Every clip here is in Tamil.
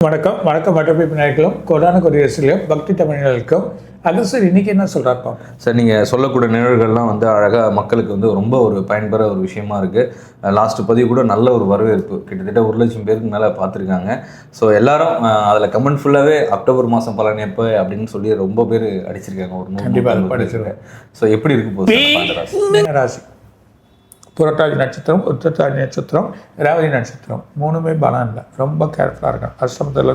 வணக்கம் மற்றபடி நாயர்களும் கொடான கொடியரசுலையும் பக்தி தமிழர்களுக்கும் சார் இன்னைக்கு என்ன சொல்கிறாருப்பா சார்? நீங்கள் சொல்லக்கூடிய நிகழ்வுகள்லாம் வந்து அழகாக மக்களுக்கு வந்து ரொம்ப ஒரு பயன்பெற ஒரு விஷயமா இருக்குது. லாஸ்ட்டு பதிவு கூட நல்ல ஒரு வரவேற்பு, கிட்டத்தட்ட 1,00,000 பேருக்கு மேலே பார்த்துருக்காங்க. ஸோ எல்லாரும் அதில் கமெண்ட் ஃபுல்லாகவே அக்டோபர் மாதம் பலன் எப்போ அப்படின்னு சொல்லி ரொம்ப பேர் அடிச்சிருக்காங்க. ஒரு 100 படிச்சிருக்கேன். ஸோ எப்படி இருக்கு போகுது ராசி? புரட்டாதி நட்சத்திரம், உத்திரட்டாதி நட்சத்திரம், ரேவதி நட்சத்திரம் மூணுமே பலம் இல்லை. ரொம்ப கேர்ஃபுல்லாக இருக்கும். அஷ்டமத்தில்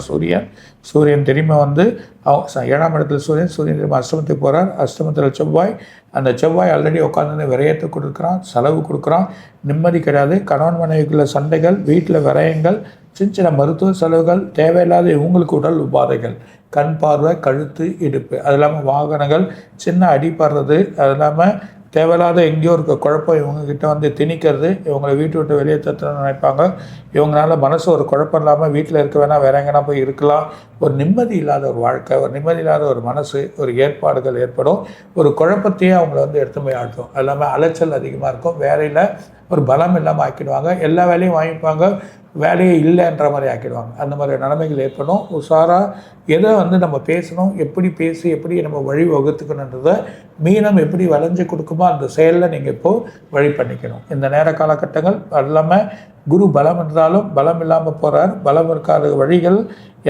சூரியன் திரும்ப வந்து 7ஆம் இடத்துல சூரியன் திரும்ப அஷ்டமத்துக்கு போகிறார். அஷ்டமத்தில் செவ்வாய், அந்த செவ்வாய் ஆல்ரெடி உட்காந்து விரயத்தை கொடுக்குறான், செலவு கொடுக்குறான், நிம்மதி கிடையாது. கணவன் மனைவிக்குள்ள சண்டைகள், வீட்டில் விரயங்கள், சின்ன மருத்துவ செலவுகள், தேவையில்லாத இவங்களுக்கு உடல் உபாதைகள், கண் பார்வை, கழுத்து, இடுப்பு, அது இல்லாமல் வாகனங்கள், சின்ன அடிப்படுறது, அது இல்லாமல் தேவையில்லாத எங்கேயோ இருக்க குழப்பம் இவங்கக்கிட்ட வந்து திணிக்கிறது, இவங்களை வீட்டை விட்டு வெளியே தத்துன்னு நினைப்பாங்க. இவங்களால மனசு ஒரு குழப்பம் இல்லாமல் வீட்டில் இருக்க வேணால் வேற எங்கன்னா போய் இருக்கலாம். ஒரு நிம்மதி இல்லாத ஒரு வாழ்க்கை, ஒரு நிம்மதி இல்லாத ஒரு மனசு, ஒரு ஏற்பாடுகள் ஏற்படும். ஒரு குழப்பத்தையே அவங்கள வந்து எடுத்து போய் ஆட்டும். அது இல்லாமல் அலைச்சல் அதிகமாக இருக்கும். வேலையில் ஒரு பலம் இல்லாமல் ஆக்கிடுவாங்க. எல்லா வேலையும் வாங்கிப்பாங்க, வேலையே இல்லைன்ற மாதிரி ஆக்கிடுவாங்க. அந்த மாதிரி நிலைமைகள் ஏற்படும். உஷாராக எதை வந்து நம்ம பேசணும், எப்படி பேசி எப்படி நம்ம வழி வகுத்துக்கணுன்றதை மீனம் எப்படி வளைஞ்சு கொடுக்குமோ அந்த செயலில் நீங்கள் இப்போது வழி பண்ணிக்கணும். இந்த நேர காலகட்டங்கள் இல்லாமல் குரு பலம் இருந்தாலும் பலம் இல்லாமல் போகிறார். பலம் இருக்காத வழிகள்,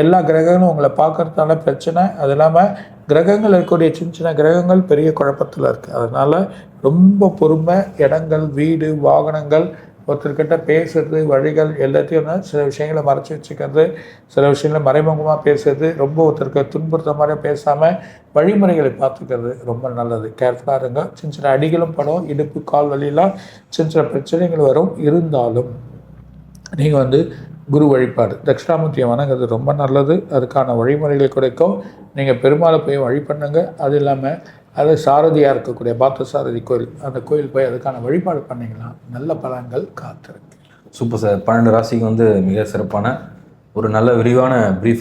எல்லா கிரகங்களும் உங்களை பார்க்கறதுனால பிரச்சனை. அது இல்லாமல் கிரகங்கள் இருக்கக்கூடிய சின்ன கிரகங்கள் பெரிய குழப்பத்தில் இருக்குது. அதனால் ரொம்ப பொறுமை. இடங்கள், வீடு, வாகனங்கள், ஒருத்தர்கிட்ட பேசுறது, வழிகள் எல்லாத்தையும் சில விஷயங்களை மறைச்சி வச்சுக்கிறது, சில விஷயங்களை மறைமுகமாக பேசுறது, ரொம்ப ஒருத்தருக்கு துன்புறுத்த மாதிரி பேசாமல் வழிமுறைகளை பார்த்துக்கிறது ரொம்ப நல்லது. கேர்ஃபுல்லாக இருங்க. சின்ன அடிகளும் படும், இடுப்பு கால் வழியெல்லாம் சின்ன பிரச்சனைகள் வரும். இருந்தாலும் நீங்கள் வந்து குரு வழிபாடு, தட்சிணாமூர்த்தியை வணங்குறது ரொம்ப நல்லது. அதுக்கான வழிமுறைகள் கிடைக்கும். நீங்கள் பெருமாளை போய் வழி பண்ணுங்க. அது இல்லாமல் அது சாரதியாக இருக்கக்கூடிய பார்த்த சாரதி கோயில், அந்த கோயில் போய் அதுக்கான வழிபாடு பண்ணிங்கன்னா நல்ல பலன்கள் காத்திருக்கு. Super sir. 12 ராசிக்கு வந்து மிக சிறப்பான ஒரு நல்ல விரிவான ப்ரீஃப்